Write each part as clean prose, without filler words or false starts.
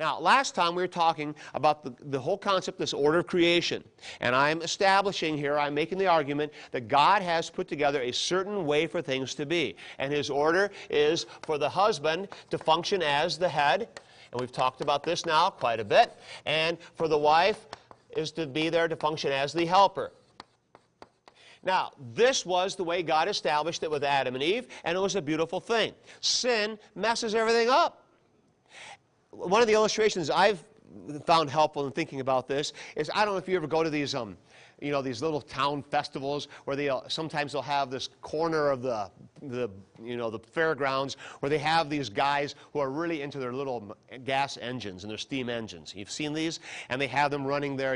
Now, last time we were talking about the whole concept, this order of creation. And I'm establishing here, I'm making the argument that God has put together a certain way for things to be. And his order is for the husband to function as the head. And we've talked about this now quite a bit. And for the wife is to be there to function as the helper. Now, this was the way God established it with Adam and Eve, and it was a beautiful thing. Sin messes everything up. One of the illustrations I've found helpful in thinking about this is, I don't know if you ever go to these, these little town festivals where sometimes they'll have this corner of the fairgrounds where they have these guys who are really into their little gas engines and their steam engines. You've seen these? And they have them running there,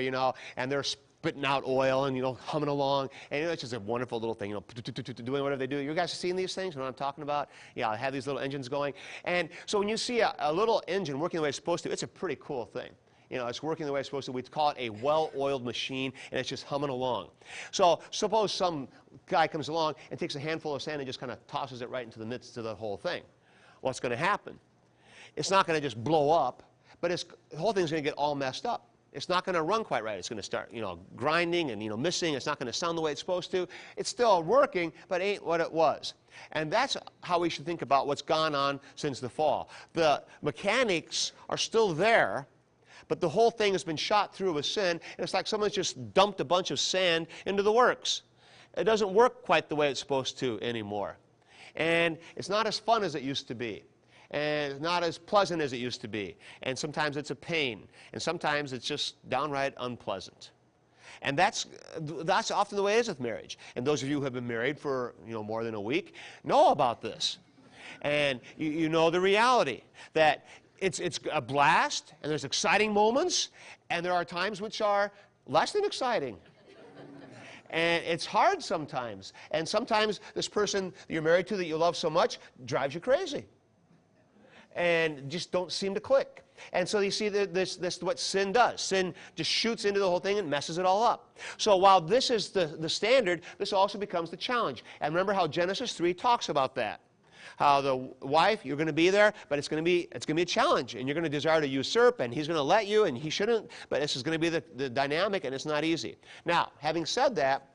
and they're spitting out oil and, humming along. And it's just a wonderful little thing, doing whatever they do. You guys have seen these things? You know what I'm talking about? Yeah, I have these little engines going. And so when you see a little engine working the way it's supposed to, it's a pretty cool thing. It's working the way it's supposed to. We call it a well-oiled machine, and it's just humming along. So suppose some guy comes along and takes a handful of sand and just kind of tosses it right into the midst of the whole thing. What's going to happen? It's not going to just blow up, but the whole thing's going to get all messed up. It's not going to run quite right. It's going to start, grinding and, missing. It's not going to sound the way it's supposed to. It's still working, but ain't what it was. And that's how we should think about what's gone on since the fall. The mechanics are still there, but the whole thing has been shot through with sin, and it's like someone's just dumped a bunch of sand into the works. It doesn't work quite the way it's supposed to anymore. And it's not as fun as it used to be. And it's not as pleasant as it used to be. And sometimes it's a pain. And sometimes it's just downright unpleasant. And that's often the way it is with marriage. And those of you who have been married for more than a week know about this. And you know the reality that it's a blast, and there's exciting moments, and there are times which are less than exciting. And it's hard sometimes. And sometimes this person that you're married to that you love so much drives you crazy. And just don't seem to click. And so you see this is what sin does. Sin just shoots into the whole thing and messes it all up. So while this is the standard, this also becomes the challenge. And remember how Genesis 3 talks about that. How the wife, you're going to be there, but it's going to be a challenge. And you're going to desire to usurp, and he's going to let you, and he shouldn't. But this is going to be the dynamic, and it's not easy. Now, having said that,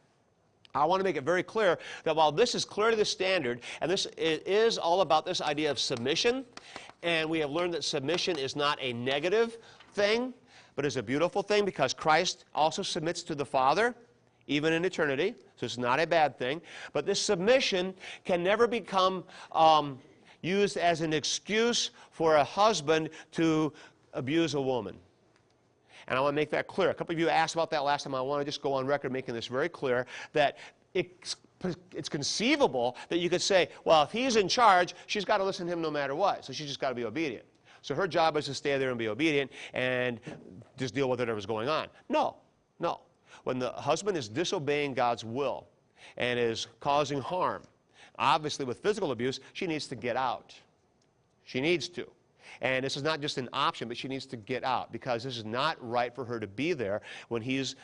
I want to make it very clear that while this is clearly the standard, and it is all about this idea of submission, and we have learned that submission is not a negative thing, but is a beautiful thing because Christ also submits to the Father, even in eternity, so it's not a bad thing. But this submission can never become used as an excuse for a husband to abuse a woman. And I want to make that clear. A couple of you asked about that last time. I want to just go on record making this very clear that it's conceivable that you could say, well, if he's in charge, she's got to listen to him no matter what. So she's just got to be obedient. So her job is to stay there and be obedient and just deal with whatever's going on. No. When the husband is disobeying God's will and is causing harm, obviously with physical abuse, she needs to get out. She needs to. And this is not just an option, but she needs to get out because this is not right for her to be there when he's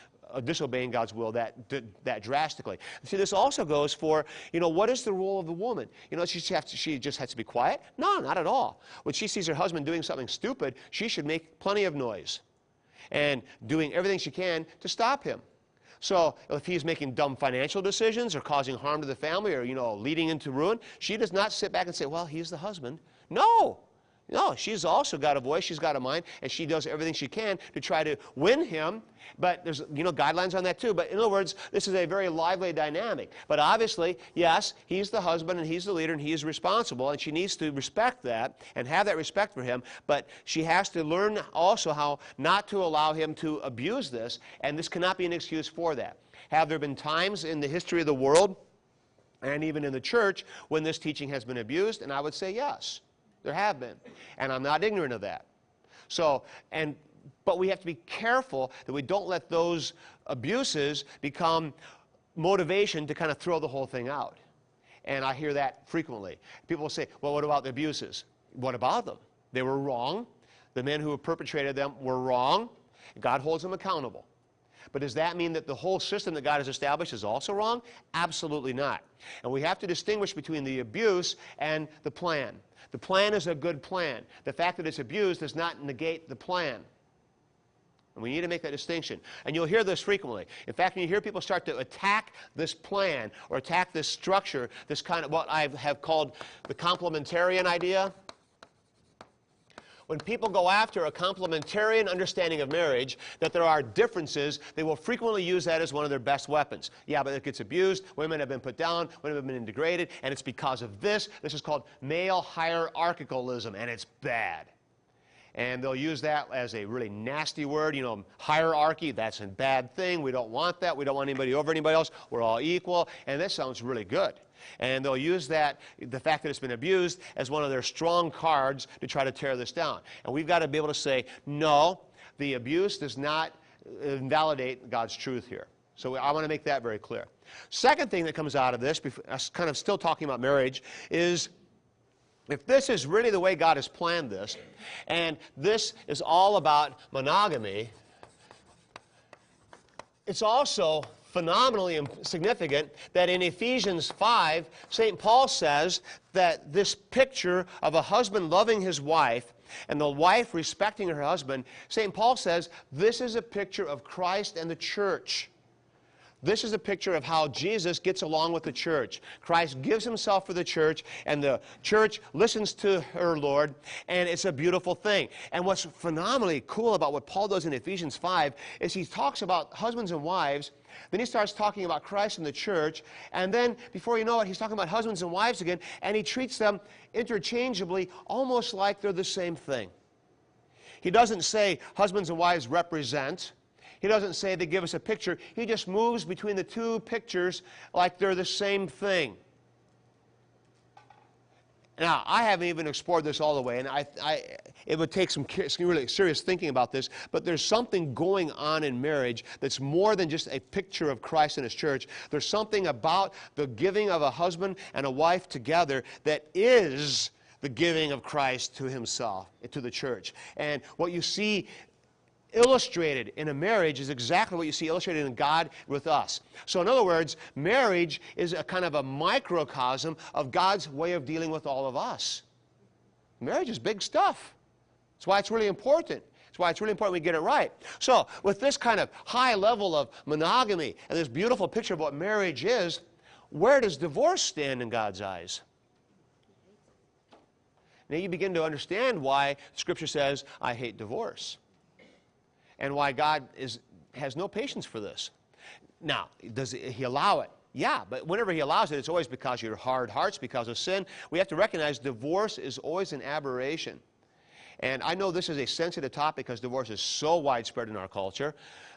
disobeying God's will that drastically. See, this also goes for, what is the role of the woman? She just has to be quiet? No, not at all. When she sees her husband doing something stupid, she should make plenty of noise and doing everything she can to stop him. So if he's making dumb financial decisions or causing harm to the family or, leading into ruin, she does not sit back and say, well, he's the husband. No, she's also got a voice, she's got a mind, and she does everything she can to try to win him. But there's, guidelines on that too. But in other words, this is a very lively dynamic. But obviously, yes, he's the husband and he's the leader and he is responsible, and she needs to respect that and have that respect for him. But she has to learn also how not to allow him to abuse this, and this cannot be an excuse for that. Have there been times in the history of the world and even in the church when this teaching has been abused? And I would say yes. There have been, and I'm not ignorant of that. But we have to be careful that we don't let those abuses become motivation to kind of throw the whole thing out. And I hear that frequently. People will say, well, what about the abuses? What about them? They were wrong. The men who perpetrated them were wrong. God holds them accountable. But does that mean that the whole system that God has established is also wrong? Absolutely not. And we have to distinguish between the abuse and the plan. The plan is a good plan. The fact that it's abused does not negate the plan. And we need to make that distinction. And you'll hear this frequently. In fact, when you hear people start to attack this plan or attack this structure, this kind of what I have called the complementarian idea, when people go after a complementarian understanding of marriage, that there are differences, they will frequently use that as one of their best weapons. Yeah, but it gets abused, women have been put down, women have been degraded, and it's because of this. This is called male hierarchicalism, and it's bad. And they'll use that as a really nasty word, you know, hierarchy, that's a bad thing, we don't want that, we don't want anybody over anybody else, we're all equal, and this sounds really good. And they'll use that, the fact that it's been abused, as one of their strong cards to try to tear this down. And we've got to be able to say, no, the abuse does not invalidate God's truth here. So I want to make that very clear. Second thing that comes out of this, kind of still talking about marriage, is if this is really the way God has planned this, and this is all about monogamy, it's also phenomenally significant that in Ephesians 5, St. Paul says that this picture of a husband loving his wife and the wife respecting her husband, St. Paul says this is a picture of Christ and the church. This is a picture of how Jesus gets along with the church. Christ gives himself for the church, and the church listens to her Lord, and it's a beautiful thing. And what's phenomenally cool about what Paul does in Ephesians 5 is he talks about husbands and wives, then he starts talking about Christ and the church, and then before you know it, he's talking about husbands and wives again, and he treats them interchangeably, almost like they're the same thing. He doesn't say husbands and wives represent. He doesn't say they give us a picture. He just moves between the two pictures like they're the same thing. Now, I haven't even explored this all the way, and it would take some really serious thinking about this, but there's something going on in marriage that's more than just a picture of Christ and his church. There's something about the giving of a husband and a wife together that is the giving of Christ to himself, to the church. And what you see illustrated in a marriage is exactly what you see illustrated in God with us. So in other words, marriage is a kind of a microcosm of God's way of dealing with all of us. Marriage is big stuff. That's why it's really important. That's why it's really important we get it right. So with this kind of high level of monogamy and this beautiful picture of what marriage is, where does divorce stand in God's eyes? Now you begin to understand why Scripture says, I hate divorce. And why God has no patience for this. Now, does he allow it? Yeah, but whenever he allows it, it's always because of your hard hearts, because of sin. We have to recognize divorce is always an aberration. And I know this is a sensitive topic because divorce is so widespread in our culture,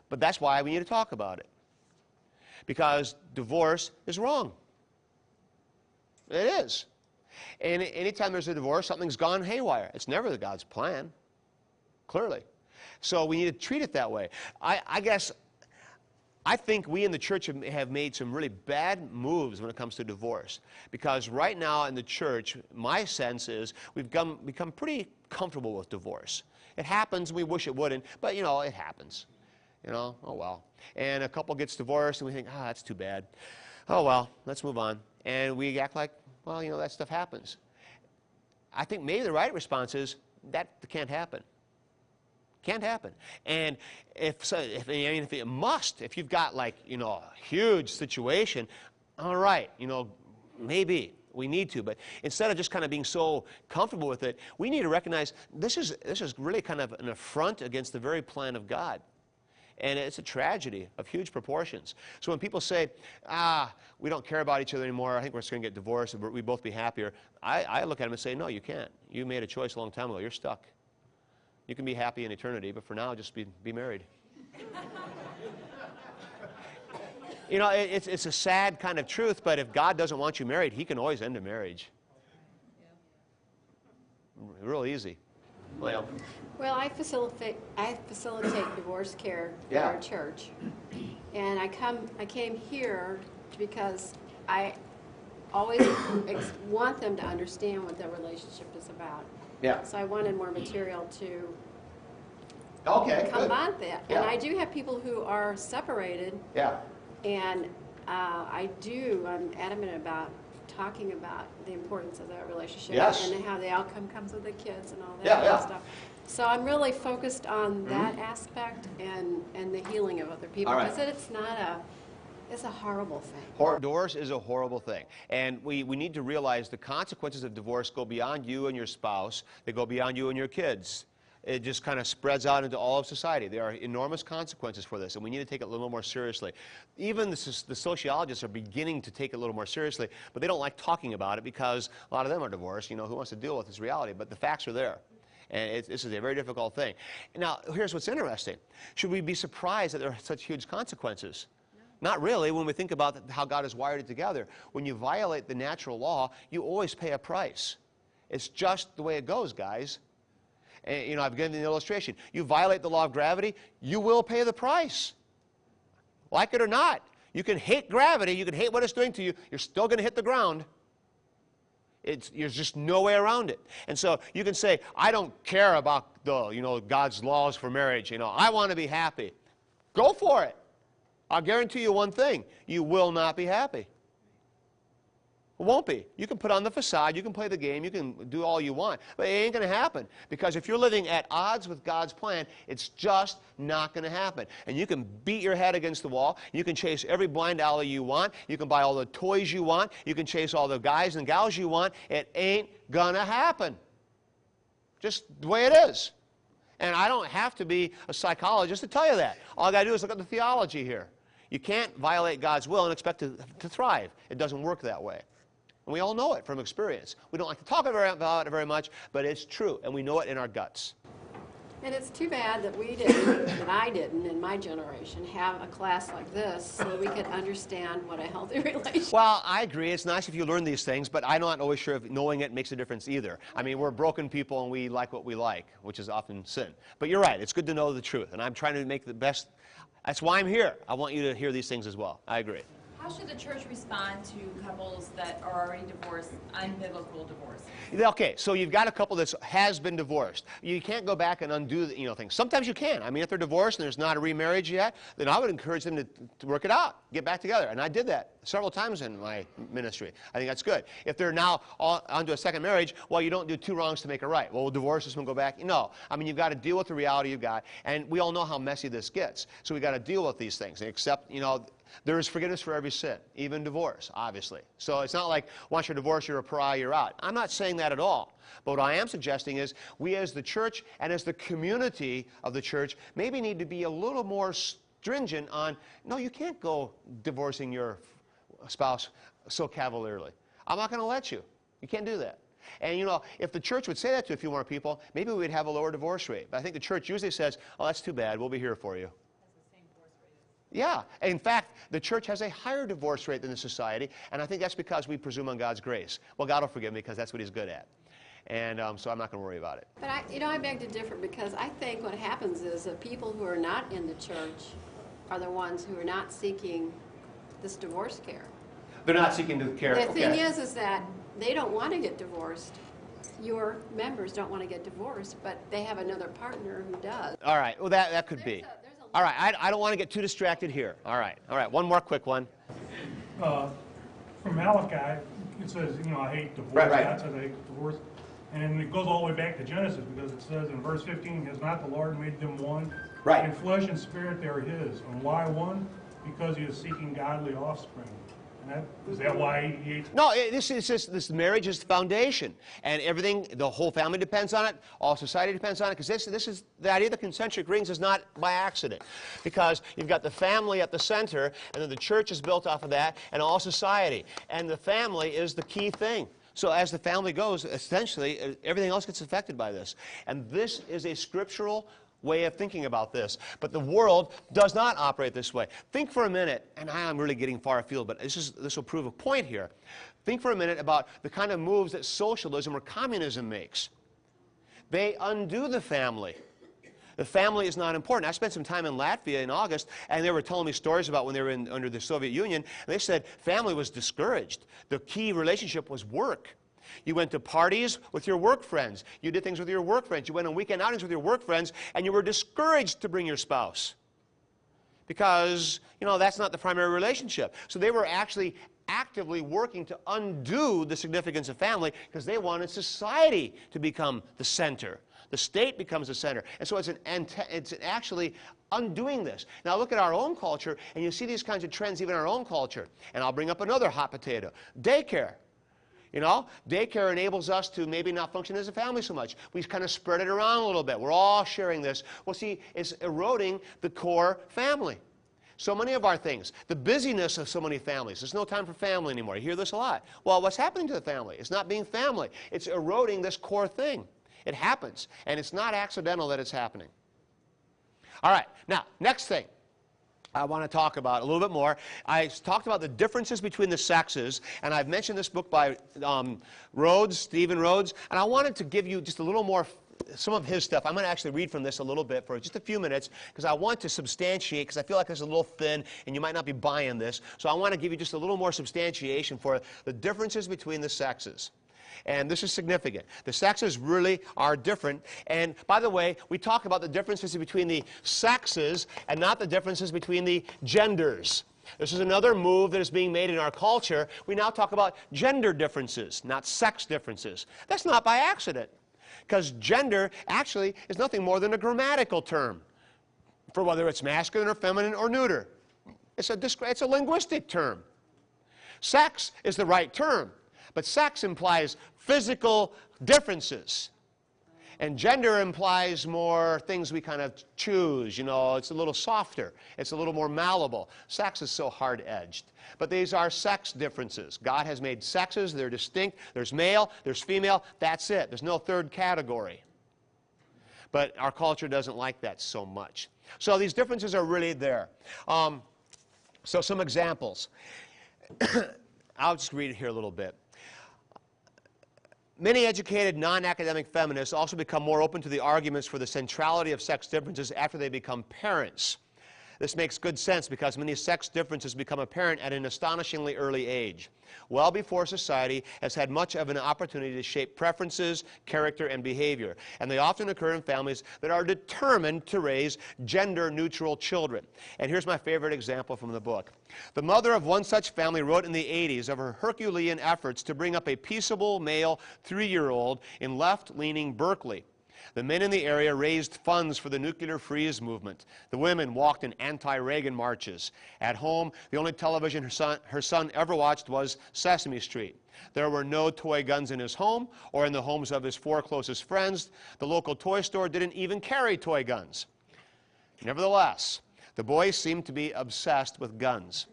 but that's why we need to talk about it. Because divorce is wrong. It is. And anytime there's a divorce, something's gone haywire. It's never God's plan, clearly. So we need to treat it that way. I think we in the church have made some really bad moves when it comes to divorce. Because right now in the church, my sense is we've become pretty comfortable with divorce. It happens, we wish it wouldn't, but you know, it happens. You know, oh well. And a couple gets divorced and we think, that's too bad. Oh well, let's move on. And we act like, well, you know, that stuff happens. I think maybe the right response is, that can't happen. Can't happen. And if it must, if you've got like, you know, a huge situation, all right, you know, maybe we need to. But instead of just kind of being so comfortable with it, we need to recognize this is really kind of an affront against the very plan of God. And it's a tragedy of huge proportions. So when people say, we don't care about each other anymore, I think we're just going to get divorced and we'd both be happier, I look at them and say, no, you can't. You made a choice a long time ago. You're stuck. You can be happy in eternity, but for now, just be married. You know, it's a sad kind of truth, but if God doesn't want you married, he can always end a marriage. Yeah. Real easy. Well, I facilitate divorce care at our church, and I came here because I always want them to understand what their relationship is about. Yeah. So I wanted more material to Okay, good. combat that. Yeah. And I do have people who are separated, Yeah. and I'm adamant about talking about the importance of that relationship. Yes. And how the outcome comes with the kids and all that Yeah, kind yeah. of stuff. So I'm really focused on that aspect and the healing of other people. All right. Because it's a horrible thing. Divorce is a horrible thing. And we need to realize the consequences of divorce go beyond you and your spouse. They go beyond you and your kids. It just kind of spreads out into all of society. There are enormous consequences for this, and we need to take it a little more seriously. Even the sociologists are beginning to take it a little more seriously, but they don't like talking about it because a lot of them are divorced. You know, who wants to deal with this reality? But the facts are there. And this is a very difficult thing. Now, here's what's interesting. Should we be surprised that there are such huge consequences? Not really, when we think about how God has wired it together. When you violate the natural law, you always pay a price. It's just the way it goes, guys. And, you know, I've given an illustration. You violate the law of gravity, you will pay the price. Like it or not. You can hate gravity, you can hate what it's doing to you, you're still going to hit the ground. There's just no way around it. And so you can say, I don't care about God's laws for marriage. You know, I want to be happy. Go for it. I'll guarantee you one thing. You will not be happy. It won't be. You can put on the facade, you can play the game, you can do all you want, but it ain't going to happen. Because if you're living at odds with God's plan, it's just not going to happen. And you can beat your head against the wall, you can chase every blind alley you want, you can buy all the toys you want, you can chase all the guys and gals you want, it ain't going to happen. Just the way it is. And I don't have to be a psychologist to tell you that. All I got to do is look at the theology here. You can't violate God's will and expect to thrive. It doesn't work that way. And we all know it from experience. We don't like to talk about it very much, but it's true, and we know it in our guts. And it's too bad that I didn't in my generation have a class like this so that we could understand what a healthy relationship. Well, I agree. It's nice if you learn these things, but I'm not always sure if knowing it makes a difference either. I mean, we're broken people and we like what we like, which is often sin. But you're right. It's good to know the truth, and I'm trying to make the best. That's why I'm here. I want you to hear these things as well. I agree. How should the church respond to couples that are already divorced, unbiblical divorce? Okay, so you've got a couple that has been divorced. You can't go back and undo things. Sometimes you can. I mean, if they're divorced and there's not a remarriage yet, then I would encourage them to work it out, get back together. And I did that several times in my ministry. I think that's good. If they're now onto a second marriage, well, you don't do two wrongs to make a right. Well, we'll divorce this one, go back. No. I mean, you've got to deal with the reality you've got. And we all know how messy this gets. So we've got to deal with these things and accept, there is forgiveness for every sin, even divorce, obviously. So it's not like once you're divorced, you're a pariah, you're out. I'm not saying that at all. But what I am suggesting is we as the church and as the community of the church maybe need to be a little more stringent on, no, you can't go divorcing your spouse so cavalierly. I'm not going to let you. You can't do that. And, if the church would say that to a few more people, maybe we'd have a lower divorce rate. But I think the church usually says, oh, that's too bad. We'll be here for you. Yeah. In fact, the church has a higher divorce rate than the society, and I think that's because we presume on God's grace. Well, God will forgive me because that's what He's good at. And so I'm not going to worry about it. But I beg to differ, because I think what happens is that people who are not in the church are the ones who are not seeking this divorce care. They're not seeking the care. The thing is that they don't want to get divorced. Your members don't want to get divorced, but they have another partner who does. All right. Well, that could be. All right, I don't want to get too distracted here. All right, one more quick one. From Malachi, it says, I hate divorce. Right. God says I hate divorce. And it goes all the way back to Genesis, because it says in verse 15, has not the Lord made them one? Right. In flesh and spirit they are His. And why one? Because He is seeking godly offspring. Is that why he hates? No, this marriage is the foundation, and everything, the whole family depends on it, all society depends on it, because this is the idea of the concentric rings is not by accident, because you've got the family at the center, and then the church is built off of that, and all society, and the family is the key thing. So as the family goes, essentially, everything else gets affected by this, and this is a scriptural way of thinking about this. But the world does not operate this way. Think for a minute, and I'm really getting far afield, but this will prove a point here. Think for a minute about the kind of moves that socialism or communism makes. They undo the family. The family is not important. I spent some time in Latvia in August, and they were telling me stories about when they were under the Soviet Union, and they said family was discouraged. The key relationship was work. You went to parties with your work friends. You did things with your work friends. You went on weekend outings with your work friends, and you were discouraged to bring your spouse because, that's not the primary relationship. So they were actually actively working to undo the significance of family because they wanted society to become the center. The state becomes the center. And so it's actually undoing this. Now look at our own culture, and you see these kinds of trends even in our own culture. And I'll bring up another hot potato. Daycare. Daycare enables us to maybe not function as a family so much. We kind of spread it around a little bit. We're all sharing this. Well, see, it's eroding the core family. So many of our things, the busyness of so many families, there's no time for family anymore. You hear this a lot. Well, what's happening to the family? It's not being family. It's eroding this core thing. It happens, and it's not accidental that it's happening. All right, now, next thing I want to talk about a little bit more. I talked about the differences between the sexes, and I've mentioned this book by Stephen Rhodes, and I wanted to give you just a little more, some of his stuff. I'm going to actually read from this a little bit for just a few minutes because I want to substantiate, because I feel like it's a little thin and you might not be buying this. So I want to give you just a little more substantiation for the differences between the sexes. And this is significant. The sexes really are different. And by the way, we talk about the differences between the sexes and not the differences between the genders. This is another move that is being made in our culture. We now talk about gender differences, not sex differences. That's not by accident, because gender actually is nothing more than a grammatical term for whether it's masculine or feminine or neuter. It's a linguistic term. Sex is the right term, but sex implies physical differences. And gender implies more things we kind of choose. It's a little softer. It's a little more malleable. Sex is so hard-edged. But these are sex differences. God has made sexes. They're distinct. There's male. There's female. That's it. There's no third category. But our culture doesn't like that so much. So these differences are really there. So some examples. I'll just read it here a little bit. Many educated, non-academic feminists also become more open to the arguments for the centrality of sex differences after they become parents. This makes good sense because many sex differences become apparent at an astonishingly early age, well before society has had much of an opportunity to shape preferences, character, and behavior. And they often occur in families that are determined to raise gender-neutral children. And here's my favorite example from the book. The mother of one such family wrote in the 80s of her Herculean efforts to bring up a peaceable male 3-year-old in left-leaning Berkeley. The men in the area raised funds for the nuclear freeze movement. The women walked in anti-Reagan marches. At home, the only television her son ever watched was Sesame Street. There were no toy guns in his home or in the homes of his 4 closest friends. The local toy store didn't even carry toy guns. Nevertheless, the boy seemed to be obsessed with guns.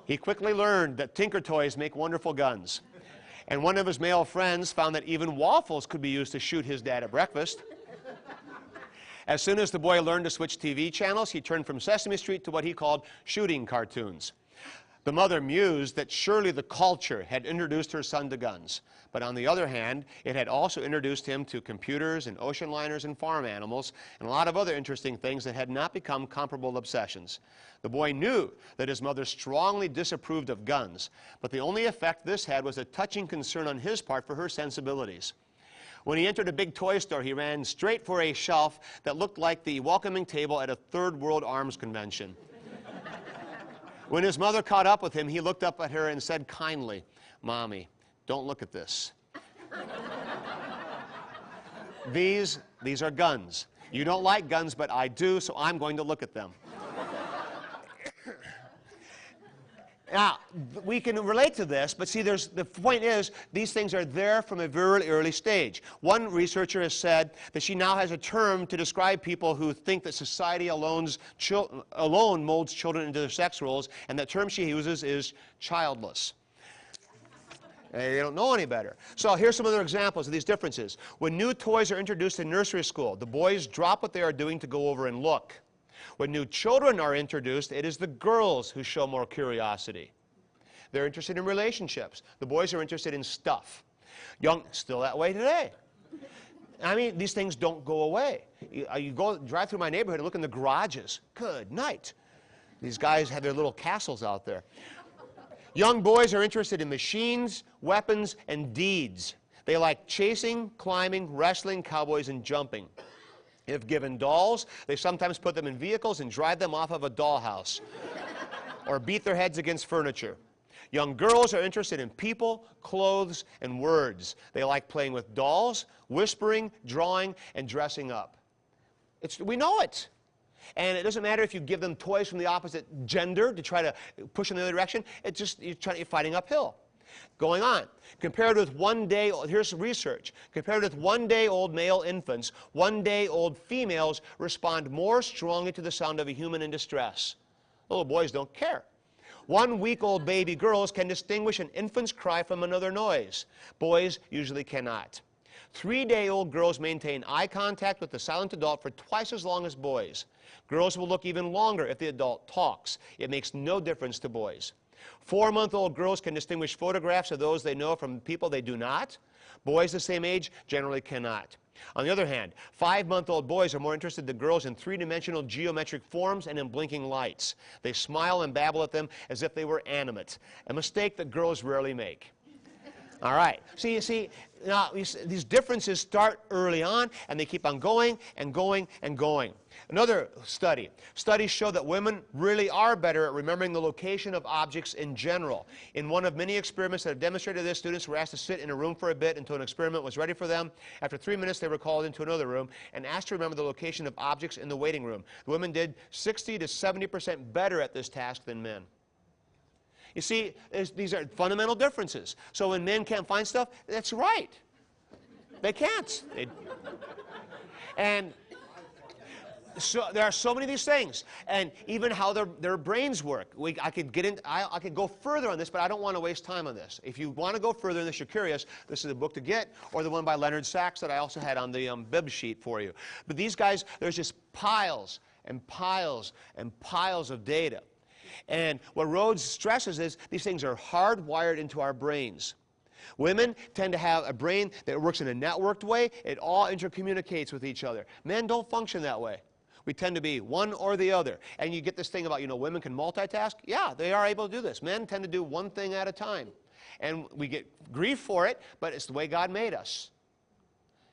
He quickly learned that Tinker Toys make wonderful guns. And one of his male friends found that even waffles could be used to shoot his dad at breakfast. As soon as the boy learned to switch TV channels, he turned from Sesame Street to what he called shooting cartoons. The mother mused that surely the culture had introduced her son to guns. But on the other hand, it had also introduced him to computers and ocean liners and farm animals and a lot of other interesting things that had not become comparable obsessions. The boy knew that his mother strongly disapproved of guns, but the only effect this had was a touching concern on his part for her sensibilities. When he entered a big toy store, he ran straight for a shelf that looked like the welcoming table at a Third World Arms Convention. When his mother caught up with him, he looked up at her and said kindly, "Mommy, don't look at this. These are guns. You don't like guns, but I do, so I'm going to look at them." Now, we can relate to this, but see, the point is, these things are there from a very early stage. One researcher has said that she now has a term to describe people who think that society alone molds children into their sex roles, and that term she uses is childless. They don't know any better. So here's some other examples of these differences. When new toys are introduced in nursery school, the boys drop what they are doing to go over and look. When new children are introduced, it is the girls who show more curiosity. They're interested in relationships. The boys are interested in stuff. Still that way today. I mean, these things don't go away. You drive through my neighborhood and look in the garages. Good night. These guys have their little castles out there. Young boys are interested in machines, weapons, and deeds. They like chasing, climbing, wrestling, cowboys, and jumping. If given dolls, they sometimes put them in vehicles and drive them off of a dollhouse or beat their heads against furniture. Young girls are interested in people, clothes, and words. They like playing with dolls, whispering, drawing, and dressing up. We know it. And it doesn't matter if you give them toys from the opposite gender to try to push in the other direction. It's just you're fighting uphill. Going on. Compared with here's research. Compared with one-day-old male infants, one-day-old females respond more strongly to the sound of a human in distress. Little boys don't care. 1 week-old baby girls can distinguish an infant's cry from another noise. Boys usually cannot. 3-day-old girls maintain eye contact with the silent adult for twice as long as boys. Girls will look even longer if the adult talks. It makes no difference to boys. 4-month-old girls can distinguish photographs of those they know from people they do not. Boys the same age generally cannot. On the other hand, 5-month-old boys are more interested than girls in 3-dimensional geometric forms and in blinking lights. They smile and babble at them as if they were animate, a mistake that girls rarely make. All right. So you see, now these differences start early on, and they keep on going and going and going. Another study. Studies show that women really are better at remembering the location of objects in general. In one of many experiments that have demonstrated this, students were asked to sit in a room for a bit until an experiment was ready for them. After 3 minutes, they were called into another room and asked to remember the location of objects in the waiting room. The women did 60 to 70% better at this task than men. You see, these are fundamental differences. So when men can't find stuff, that's right. They can't. And so there are so many of these things, and even how their brains work. I could go further on this, but I don't want to waste time on this. If you want to go further in this, you're curious, this is a book to get, or the one by Leonard Sachs that I also had on the bib sheet for you. But these guys, there's just piles and piles and piles of data. And what Rhodes stresses is these things are hardwired into our brains. Women tend to have a brain that works in a networked way. It all intercommunicates with each other. Men don't function that way. We tend to be one or the other. And you get this thing about, women can multitask. Yeah, they are able to do this. Men tend to do one thing at a time. And we get grief for it, but it's the way God made us.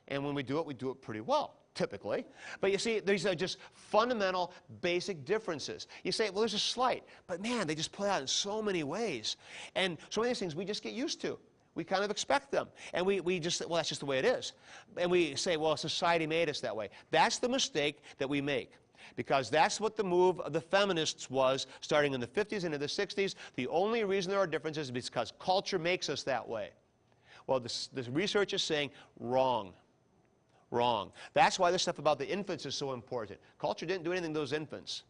And when we do it pretty well, typically. But you see, these are just fundamental, basic differences. You say, well, there's a slight. But man, they just play out in so many ways. And so many of these things we just get used to. We kind of expect them. And we just, well, that's just the way it is. And we say, well, society made us that way. That's the mistake that we make. Because that's what the move of the feminists was starting in the 50s and in the 60s. The only reason there are differences is because culture makes us that way. Well, this research is saying wrong. Wrong. That's why this stuff about the infants is so important. Culture didn't do anything to those infants.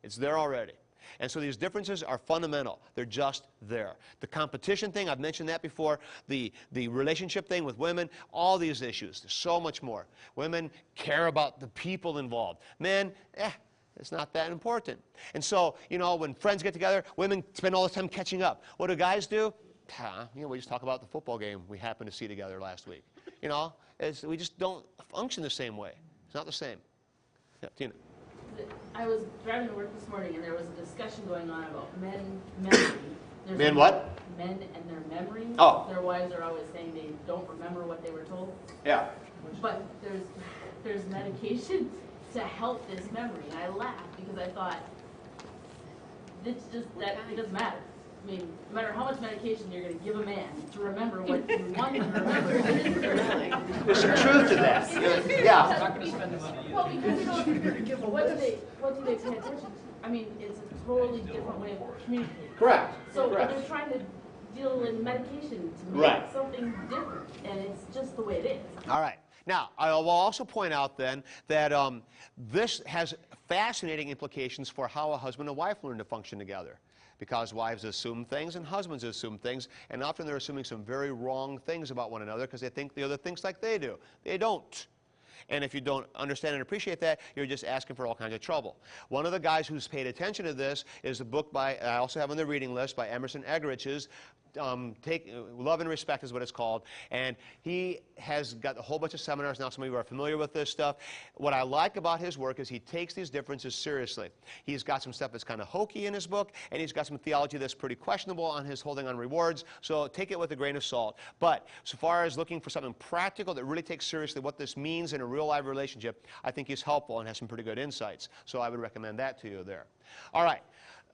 It's there already. And so these differences are fundamental. They're just there. The competition thing, I've mentioned that before. The relationship thing with women, all these issues. There's so much more. Women care about the people involved. Men, it's not that important. And so, when friends get together, women spend all the time catching up. What do guys do? We just talk about the football game we happened to see together last week. We just don't function the same way. It's not the same. Yeah, Tina. I was driving to work this morning, and there was a discussion going on about memory. Men what? Men and their memory. Oh. Their wives are always saying they don't remember what they were told. Yeah. But there's medication to help this memory, and I laughed because I thought, it's just that it doesn't matter. I mean, no matter how much medication you're going to give a man to remember what you want him to remember, there's some truth to that. Yeah. Well, because what do they pay attention to? I mean, it's a totally different way of communicating. Correct. So Correct. they're trying to deal in medication to make Right. something different, and it's just the way it is. All right. Now, I will also point out then that this has fascinating implications for how a husband and wife learn to function together. Because wives assume things and husbands assume things, and often they're assuming some very wrong things about one another because they think the other thinks like they do. They don't. And if you don't understand and appreciate that, you're just asking for all kinds of trouble. One of the guys who's paid attention to this is a book I also have on the reading list by Emerson Eggerichs, Love and Respect is what it's called, and he has got a whole bunch of seminars now. Some of you are familiar with this stuff. What I like about his work is he takes these differences seriously. He's got some stuff that's kind of hokey in his book, and he's got some theology that's pretty questionable on his holding on rewards, so take it with a grain of salt. But so far as looking for something practical that really takes seriously what this means in a real life relationship, I think he's helpful and has some pretty good insights. So I would recommend that to you there. All right.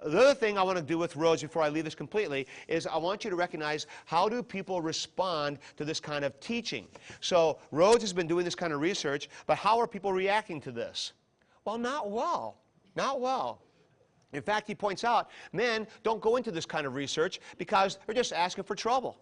The other thing I want to do with Rhodes before I leave this completely is I want you to recognize how do people respond to this kind of teaching. So Rhodes has been doing this kind of research, but how are people reacting to this? Well, not well. Not well. In fact, he points out men don't go into this kind of research because they're just asking for trouble.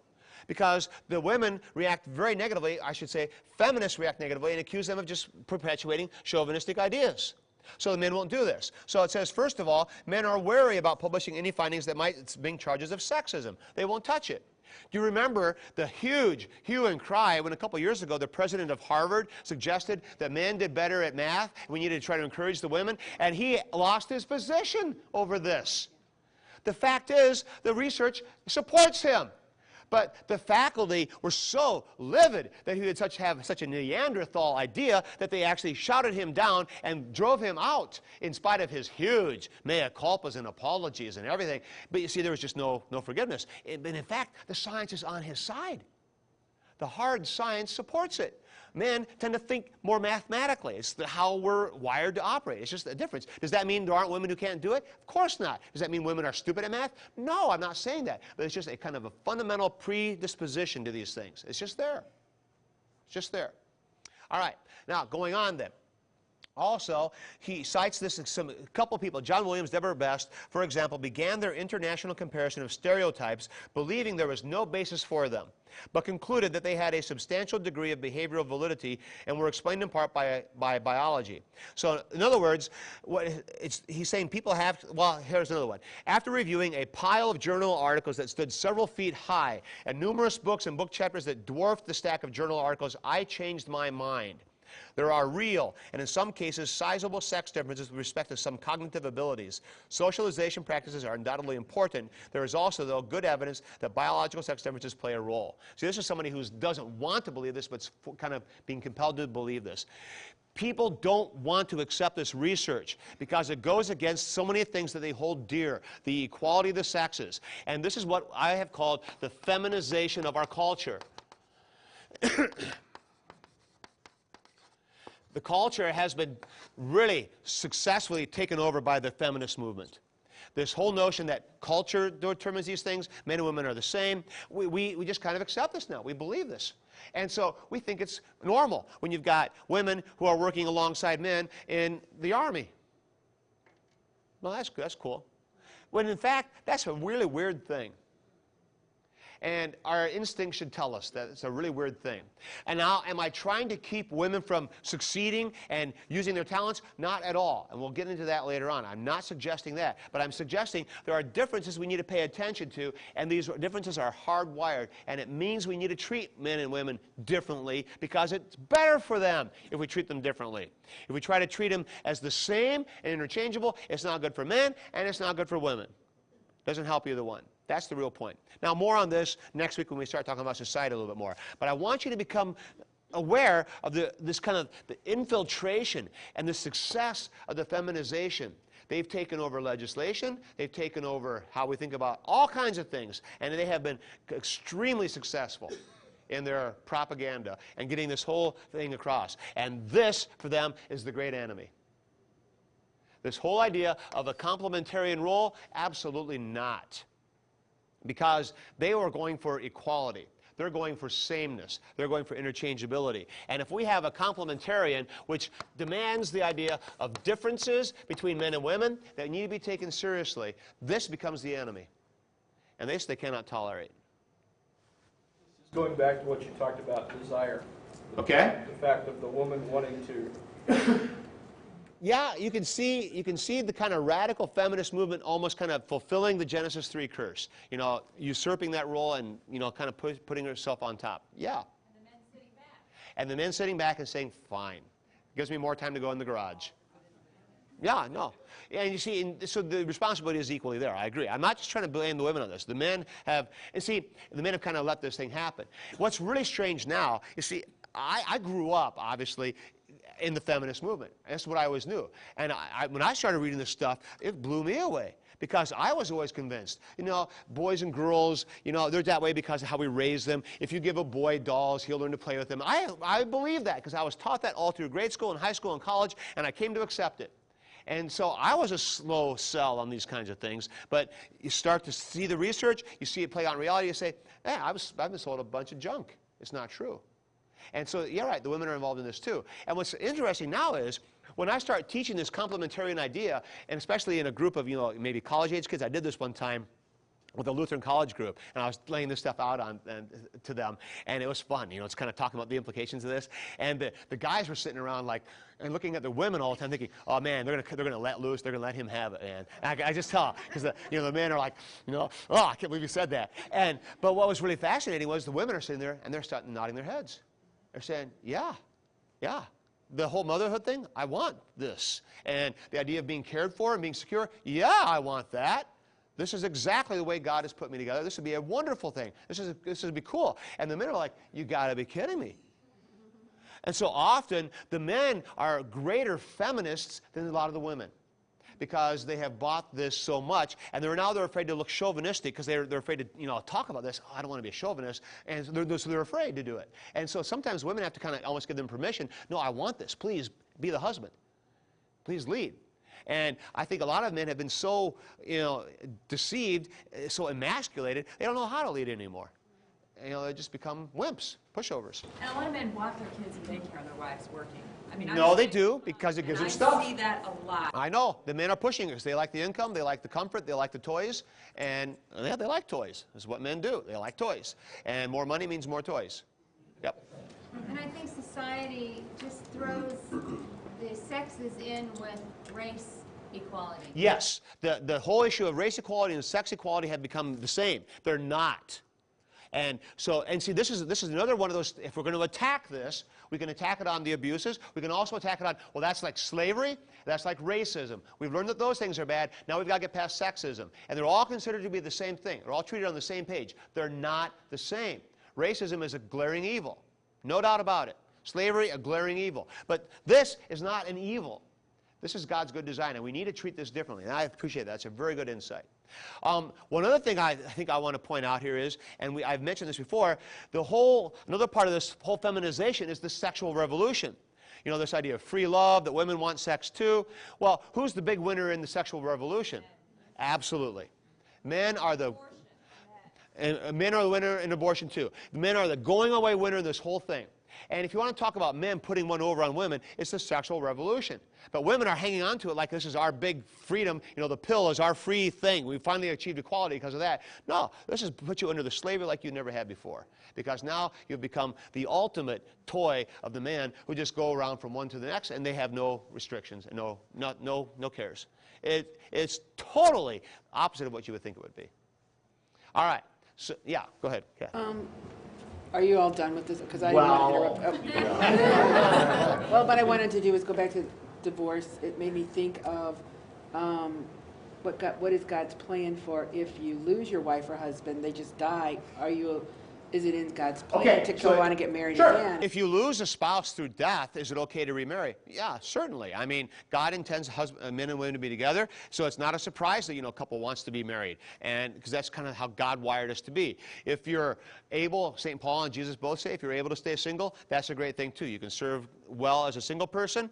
Because the women react very negatively, I should say, feminists react negatively and accuse them of just perpetuating chauvinistic ideas. So the men won't do this. So it says, first of all, men are wary about publishing any findings that might bring charges of sexism. They won't touch it. Do you remember the huge hue and cry when a couple years ago the president of Harvard suggested that men did better at math and we needed to try to encourage the women? And he lost his position over this. The fact is, the research supports him. But the faculty were so livid that he would have such a Neanderthal idea that they actually shouted him down and drove him out in spite of his huge mea culpas and apologies and everything. But you see, there was just no forgiveness. And in fact, the science is on his side. The hard science supports it. Men tend to think more mathematically. It's how we're wired to operate. It's just a difference. Does that mean there aren't women who can't do it? Of course not. Does that mean women are stupid at math? No, I'm not saying that. But it's just a kind of a fundamental predisposition to these things. It's just there. It's just there. All right. Now, going on then. Also, he cites this in a couple people. John Williams, Deborah Best, for example, began their international comparison of stereotypes, believing there was no basis for them, but concluded that they had a substantial degree of behavioral validity and were explained in part by biology. So, in other words, he's saying people have, well, here's another one. After reviewing a pile of journal articles that stood several feet high and numerous books and book chapters that dwarfed the stack of journal articles, I changed my mind. There are real, and in some cases, sizable sex differences with respect to some cognitive abilities. Socialization practices are undoubtedly important. There is also, though, good evidence that biological sex differences play a role. See, this is somebody who doesn't want to believe this, but kind of being compelled to believe this. People don't want to accept this research because it goes against so many things that they hold dear, the equality of the sexes. And this is what I have called the feminization of our culture. The culture has been really successfully taken over by the feminist movement. This whole notion that culture determines these things, men and women are the same, we just kind of accept this now. We believe this. And so we think it's normal when you've got women who are working alongside men in the army. Well, that's cool. When in fact, that's a really weird thing. And our instinct should tell us that it's a really weird thing. And now, am I trying to keep women from succeeding and using their talents? Not at all. And we'll get into that later on. I'm not suggesting that. But I'm suggesting there are differences we need to pay attention to, and these differences are hardwired. And it means we need to treat men and women differently because it's better for them if we treat them differently. If we try to treat them as the same and interchangeable, it's not good for men and it's not good for women. Doesn't help either one. That's the real point. Now, more on this next week when we start talking about society a little bit more. But I want you to become aware of this kind of the infiltration and the success of the feminization. They've taken over legislation. They've taken over how we think about all kinds of things. And they have been extremely successful in their propaganda and getting this whole thing across. And this, for them, is the great enemy. This whole idea of a complementarian role, absolutely not. Because they were going for equality. They're going for sameness. They're going for interchangeability. And if we have a complementarian which demands the idea of differences between men and women that need to be taken seriously, this becomes the enemy. And this they cannot tolerate. Going back to what you talked about, desire. Okay. The fact of the woman wanting to... Yeah, you can see the kind of radical feminist movement almost kind of fulfilling the Genesis 3 curse. You know, usurping that role and, you know, kind of putting herself on top. Yeah. And the men sitting back. And the men sitting back and saying, fine. Gives me more time to go in the garage. Yeah, no. And you see, so the responsibility is equally there. I agree. I'm not just trying to blame the women on this. The men have, and see, the men have kind of let this thing happen. What's really strange now, you see, I grew up, obviously, in the feminist movement. That's what I always knew. And when I started reading this stuff, it blew me away. Because I was always convinced, boys and girls, they're that way because of how we raise them. If you give a boy dolls, he'll learn to play with them. I believe that because I was taught that all through grade school and high school and college, and I came to accept it. And so I was a slow sell on these kinds of things. But you start to see the research, you see it play out in reality, you say, I've been sold a bunch of junk. It's not true. And so, you're right, the women are involved in this too. And what's interesting now is, when I start teaching this complementarian idea, and especially in a group of, maybe college-age kids, I did this one time with a Lutheran college group, and I was laying this stuff out to them, and it was fun. It's kind of talking about the implications of this. And the guys were sitting around and looking at the women all the time, thinking, "Oh man, they're gonna let loose. They're gonna let him have it, man." And I just tell, because the men are like, "Oh, I can't believe you said that." But what was really fascinating was the women are sitting there and they're starting nodding their heads. They're saying, "Yeah, yeah." The whole motherhood thing, I want this. And the idea of being cared for and being secure, yeah, I want that. This is exactly the way God has put me together. This would be a wonderful thing. This would be cool. And the men are like, you got to be kidding me. And so often, the men are greater feminists than a lot of the women because they have bought this so much, and they're afraid to look chauvinistic because they're afraid to talk about this. Oh, I don't want to be a chauvinist, and so they're afraid to do it. And so sometimes women have to kind of almost give them permission. No, I want this. Please be the husband. Please lead. And I think a lot of men have been so deceived, so emasculated, they don't know how to lead anymore. They just become wimps, pushovers. And a lot of men want their kids in daycare and their wives working. No, they do, because it gives them stuff. I see that a lot. I know. The men are pushing us. They like the income, they like the comfort, they like the toys, and they like toys. This is what men do. They like toys. And more money means more toys. Yep. And I think society just throws the sexes in with race equality. Yes. The whole issue of race equality and sex equality have become the same. They're not. And see, this is another one of those, if we're going to attack this, we can attack it on the abuses. We can also attack it on, well, that's like slavery, that's like racism. We've learned that those things are bad. Now we've got to get past sexism. And they're all considered to be the same thing. They're all treated on the same page. They're not the same. Racism is a glaring evil. No doubt about it. Slavery, a glaring evil. But this is not an evil. This is God's good design, and we need to treat this differently. And I appreciate that. It's a very good insight. One other thing I think I want to point out here is, and I've mentioned this before, another part of this whole feminization is the sexual revolution. This idea of free love, that women want sex too. Well, who's the big winner in the sexual revolution? Absolutely. Men are the winner in abortion too. The men are the going away winner in this whole thing. And if you want to talk about men putting one over on women, it's the sexual revolution. But women are hanging on to it like this is our big freedom. The pill is our free thing. We finally achieved equality because of that. No, this has put you under the slavery like you never had before. Because now you've become the ultimate toy of the man who just go around from one to the next, and they have no restrictions and no cares. It's totally opposite of what you would think it would be. All right. So, yeah, go ahead, Kath. Are you all done with this? Because I didn't want to interrupt. Well, what I wanted to do is go back to divorce. It made me think of what is God's plan for if you lose your wife or husband, they just die. Is it in God's plan to go on and get married again? If you lose a spouse through death, is it okay to remarry? Yeah, certainly. I mean, God intends men and women to be together, so it's not a surprise that a couple wants to be married, and because that's kind of how God wired us to be. If you're able, St. Paul and Jesus both say, if you're able to stay single, that's a great thing too. You can serve well as a single person,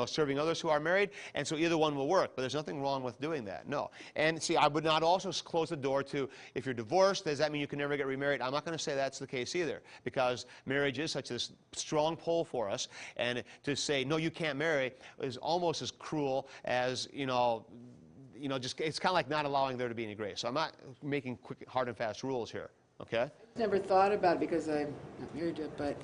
serving others who are married, and so either one will work. But there's nothing wrong with doing that. No. And see, I would not also close the door to if you're divorced, does that mean you can never get remarried? I'm not going to say that's the case either, because marriage is such a strong pull for us, and to say no, you can't marry is almost as cruel as just it's kind of like not allowing there to be any grace. So I'm not making quick, hard and fast rules here. Okay? Never thought about it because I'm not married to it, but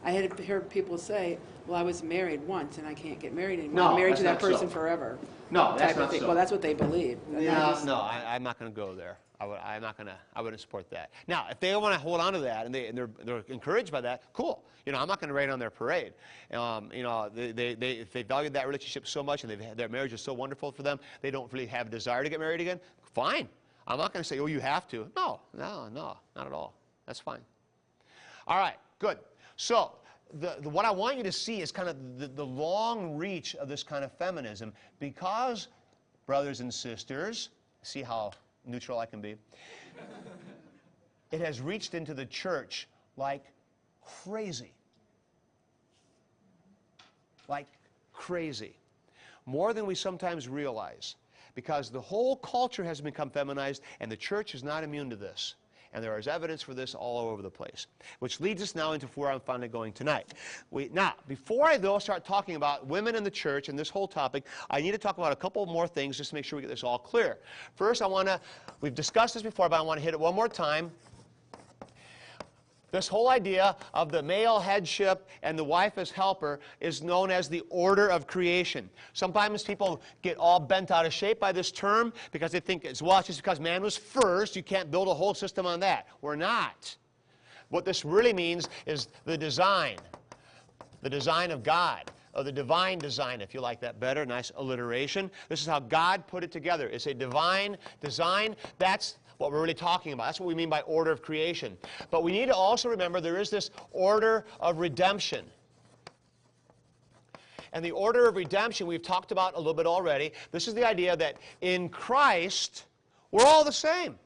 I had heard people say, well, I was married once and I can't get married anymore. No, I'm married that's to that not person so. forever. No, that's type of not thing. so. Well, that's what they believe. And I just- I'm not going to go there. I wouldn't support that. Now, if they want to hold on to that and they're encouraged by that, cool. You know, I'm not going to rain on their parade. You know, if they value that relationship so much and their marriage is so wonderful for them, they don't really have a desire to get married again, fine. I'm not going to say, oh, you have to. No, not at all. That's fine. All right, good. So, what I want you to see is kind of the long reach of this kind of feminism because, brothers and sisters, see how neutral I can be, it has reached into the church like crazy. Like crazy. More than we sometimes realize. Because the whole culture has become feminized and the church is not immune to this. And there is evidence for this all over the place. Which leads us now into where I'm finally going tonight. Now, before I though start talking about women in the church and this whole topic, I need to talk about a couple more things just to make sure we get this all clear. First, we've discussed this before, but I want to hit it one more time. This whole idea of the male headship and the wife as helper is known as the order of creation. Sometimes people get all bent out of shape by this term because they think it's just because man was first, you can't build a whole system on that. We're not. What this really means is the design of God, or the divine design, if you like that better, nice alliteration. This is how God put it together. It's a divine design. That's what we're really talking about. That's what we mean by order of creation. But we need to also remember there is this order of redemption. And the order of redemption we've talked about a little bit already. This is the idea that in Christ, we're all the same.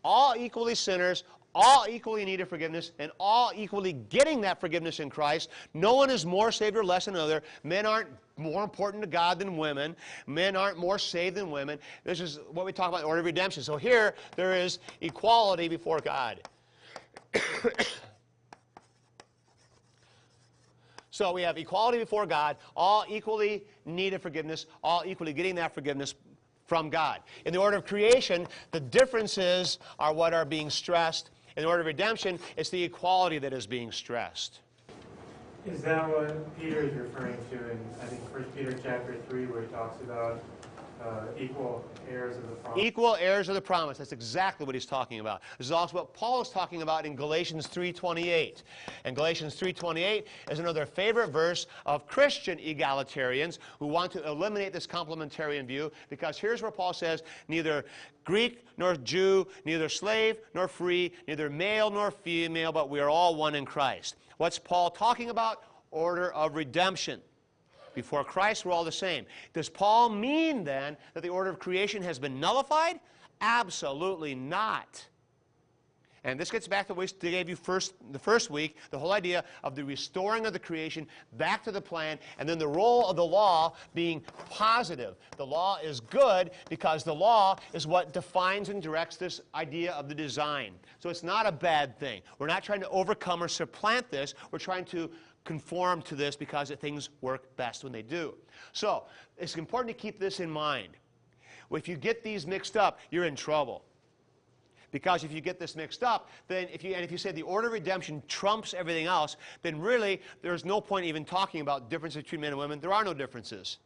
All equally sinners, all equally in need of forgiveness, and all equally getting that forgiveness in Christ. No one is more saved or less than another. Men aren't more important to God than women. Men aren't more saved than women. This is what we talk about in order of redemption. So here, there is equality before God. So we have equality before God, all equally needed forgiveness, all equally getting that forgiveness from God. In the order of creation, the differences are what are being stressed. In the order of redemption, it's the equality that is being stressed. Is that what Peter is referring to in, I think, 1 Peter chapter 3, where he talks about equal heirs of the promise? Equal heirs of the promise. That's exactly what he's talking about. This is also what Paul is talking about in Galatians 3:28. And Galatians 3:28 is another favorite verse of Christian egalitarians who want to eliminate this complementarian view, because here's where Paul says, neither Greek nor Jew, neither slave nor free, neither male nor female, but we are all one in Christ. What's Paul talking about? Order of redemption. Before Christ, we're all the same. Does Paul mean, then, that the order of creation has been nullified? Absolutely not. And this gets back to what we gave you the first week, the whole idea of the restoring of the creation back to the plan, and then the role of the law being positive. The law is good because the law is what defines and directs this idea of the design. So it's not a bad thing. We're not trying to overcome or supplant this. We're trying to conform to this because things work best when they do. So it's important to keep this in mind. If you get these mixed up, you're in trouble. Because if you get this mixed up, then if you say the order of redemption trumps everything else, then really there's no point even talking about differences between men and women. There are no differences.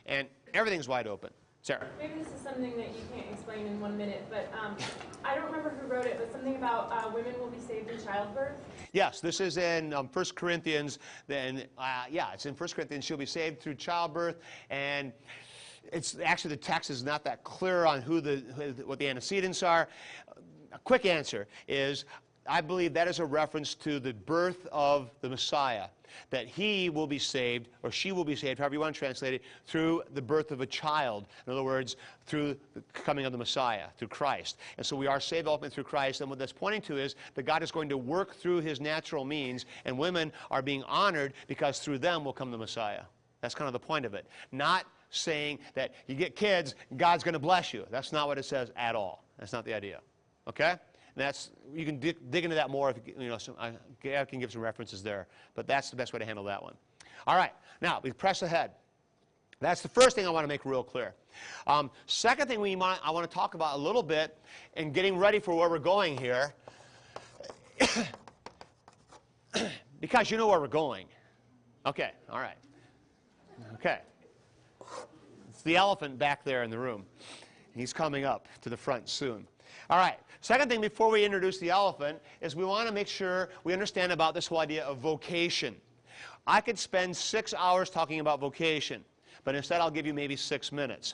And everything's wide open. Sarah? Maybe this is something that you can't explain in 1 minute, but I don't remember who wrote it, but something about women will be saved in childbirth. Yes, this is in 1 Corinthians. It's in 1 Corinthians. She'll be saved through childbirth, and it's actually the text is not that clear on what the antecedents are. A quick answer is, I believe that is a reference to the birth of the Messiah, that he will be saved, or she will be saved, however you want to translate it, through the birth of a child. In other words, through the coming of the Messiah, through Christ. And so we are saved ultimately through Christ, and what that's pointing to is that God is going to work through his natural means, and women are being honored because through them will come the Messiah. That's kind of the point of it. Not saying that you get kids, God's going to bless you. That's not what it says at all. That's not the idea. Okay? And you can dig into that more. I can give some references there, but that's the best way to handle that one. All right, now we press ahead. That's the first thing I want to make real clear. Second thing I want to talk about a little bit, in getting ready for where we're going here, Because you know where we're going. Okay, all right. Okay. It's the elephant back there in the room. He's coming up to the front soon. All right. Second thing before we introduce the elephant is we want to make sure we understand about this whole idea of vocation. I could spend 6 hours talking about vocation, but instead I'll give you maybe 6 minutes.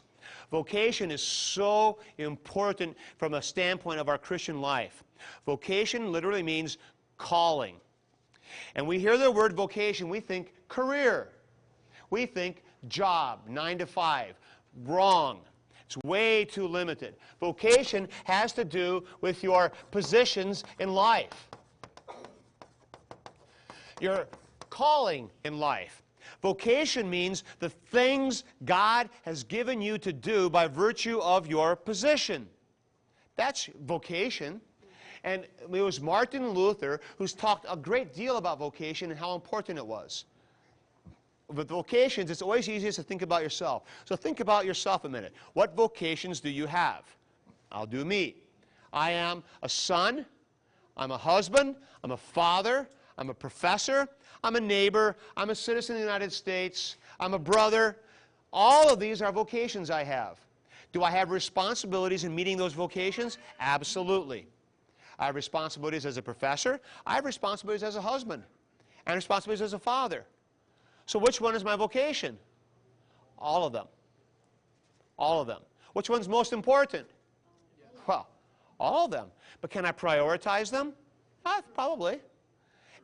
Vocation is so important from a standpoint of our Christian life. Vocation literally means calling. And we hear the word vocation, we think career. We think job, 9 to 5. Wrong. It's way too limited. Vocation has to do with your positions in life. Your calling in life. Vocation means the things God has given you to do by virtue of your position. That's vocation. And it was Martin Luther who's talked a great deal about vocation and how important it was. With vocations, it's always easiest to think about yourself. So think about yourself a minute. What vocations do you have? I'll do me. I am a son, I'm a husband, I'm a father, I'm a professor, I'm a neighbor, I'm a citizen of the United States, I'm a brother. All of these are vocations I have. Do I have responsibilities in meeting those vocations? Absolutely. I have responsibilities as a professor. I have responsibilities as a husband and responsibilities as a father. So which one is my vocation? All of them. All of them. Which one's most important? Well, all of them. But can I prioritize them? Probably.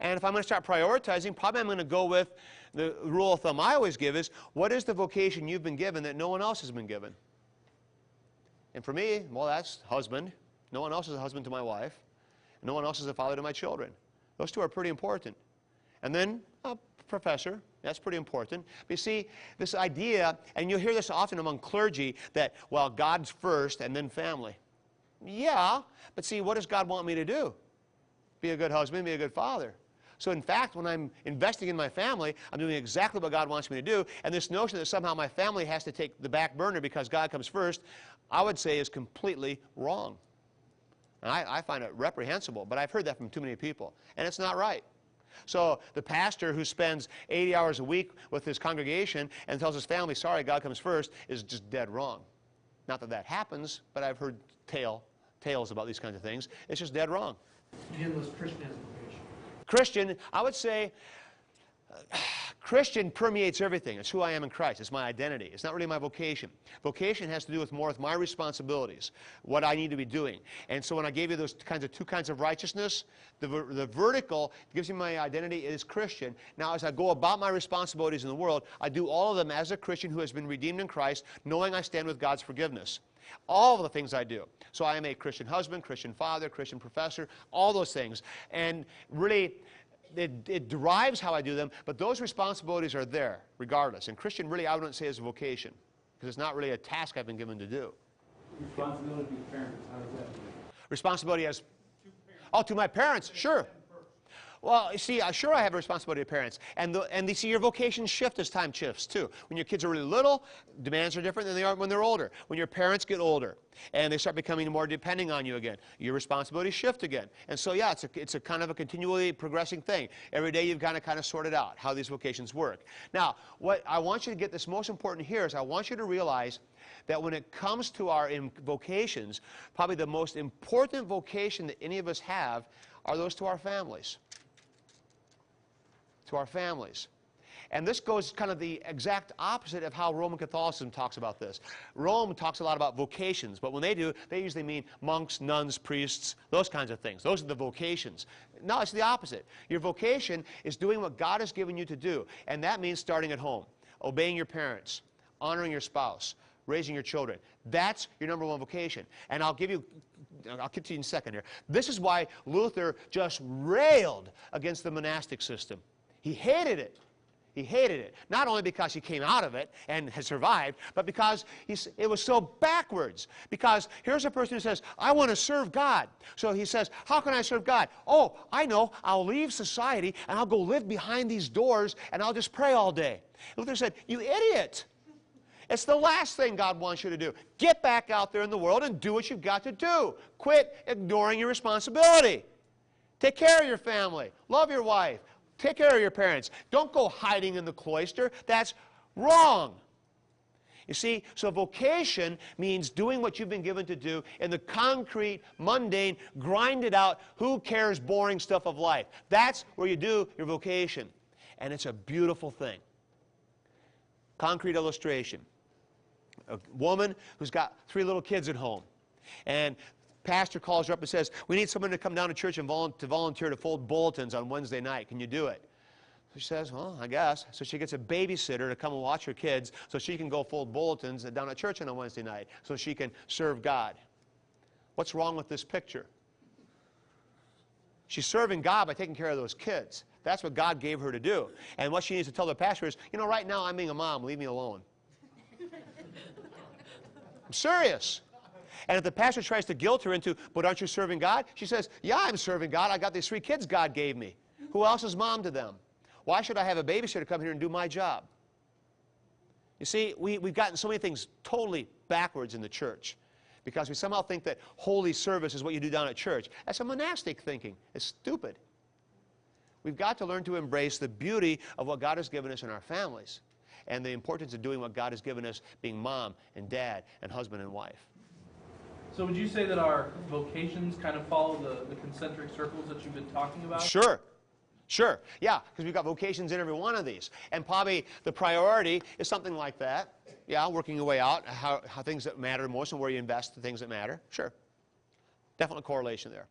And if I'm going to start prioritizing, probably I'm going to go with the rule of thumb I always give is, what is the vocation you've been given that no one else has been given? And for me, well, that's husband. No one else is a husband to my wife. No one else is a father to my children. Those two are pretty important. And then a professor. That's pretty important. But you see, this idea, and you'll hear this often among clergy, that, well, God's first and then family. Yeah, but see, what does God want me to do? Be a good husband, be a good father. So in fact, when I'm investing in my family, I'm doing exactly what God wants me to do. And this notion that somehow my family has to take the back burner because God comes first, I would say is completely wrong. And I find it reprehensible, but I've heard that from too many people. And it's not right. So the pastor who spends 80 hours a week with his congregation and tells his family, sorry, God comes first, is just dead wrong. Not that that happens, but I've heard tales about these kinds of things. It's just dead wrong. Again, was Christian as a vocation? Christian, I would say, Christian permeates everything. It's who I am in Christ. It's my identity. It's not really my vocation. Vocation has to do with more with my responsibilities, what I need to be doing. And so when I gave you those two kinds of righteousness, the vertical gives me my identity is Christian. Now as I go about my responsibilities in the world, I do all of them as a Christian who has been redeemed in Christ, knowing I stand with God's forgiveness. All of the things I do. So I am a Christian husband, Christian father, Christian professor, all those things. And really, it derives how I do them, but those responsibilities are there regardless. And Christian really I wouldn't say is a vocation, because it's not really a task I've been given to do. Responsibility to parents, how does that work? Responsibility as, to my parents, sure. Well, you see, sure I have a responsibility to parents. And you see, your vocations shift as time shifts, too. When your kids are really little, demands are different than they are when they're older. When your parents get older and they start becoming more depending on you again, your responsibilities shift again. And so, yeah, it's a kind of a continually progressing thing. Every day you've got to kind of sort it out, how these vocations work. Now, what I want you to get this most important here is I want you to realize that when it comes to our vocations, probably the most important vocation that any of us have are those to our families. To our families. And this goes kind of the exact opposite of how Roman Catholicism talks about this. Rome talks a lot about vocations, but when they do, they usually mean monks, nuns, priests, those kinds of things. Those are the vocations. No, it's the opposite. Your vocation is doing what God has given you to do, and that means starting at home, obeying your parents, honoring your spouse, raising your children. That's your number one vocation. And I'll get to you in a second here. This is why Luther just railed against the monastic system. He hated it. He hated it. Not only because he came out of it and has survived, but because it was so backwards. Because here's a person who says, I want to serve God. So he says, how can I serve God? Oh, I know. I'll leave society and I'll go live behind these doors and I'll just pray all day. Luther said, you idiot. It's the last thing God wants you to do. Get back out there in the world and do what you've got to do. Quit ignoring your responsibility. Take care of your family. Love your wife. Take care of your parents. Don't go hiding in the cloister. That's wrong. You see, so vocation means doing what you've been given to do in the concrete, mundane, grinded out, who cares, boring stuff of life. That's where you do your vocation. And it's a beautiful thing. Concrete illustration. A woman who's got 3 little kids at home. And pastor calls her up and says, we need someone to come down to church and volunteer to fold bulletins on Wednesday night. Can you do it? So she says, well, I guess. So she gets a babysitter to come and watch her kids so she can go fold bulletins down at church on a Wednesday night so she can serve God. What's wrong with this picture? She's serving God by taking care of those kids. That's what God gave her to do. And what she needs to tell the pastor is, you know, right now I'm being a mom. Leave me alone. I'm serious. And if the pastor tries to guilt her into, but aren't you serving God? She says, yeah, I'm serving God. I got these 3 kids God gave me. Who else is mom to them? Why should I have a babysitter come here and do my job? You see, we've gotten so many things totally backwards in the church because we somehow think that holy service is what you do down at church. That's a monastic thinking. It's stupid. We've got to learn to embrace the beauty of what God has given us in our families and the importance of doing what God has given us, being mom and dad and husband and wife. So would you say that our vocations kind of follow the concentric circles that you've been talking about? Sure. Sure. Yeah, because we've got vocations in every one of these. And probably the priority is something like that. Yeah, working your way out, how things that matter most and where you invest the things that matter. Sure. Definitely correlation there.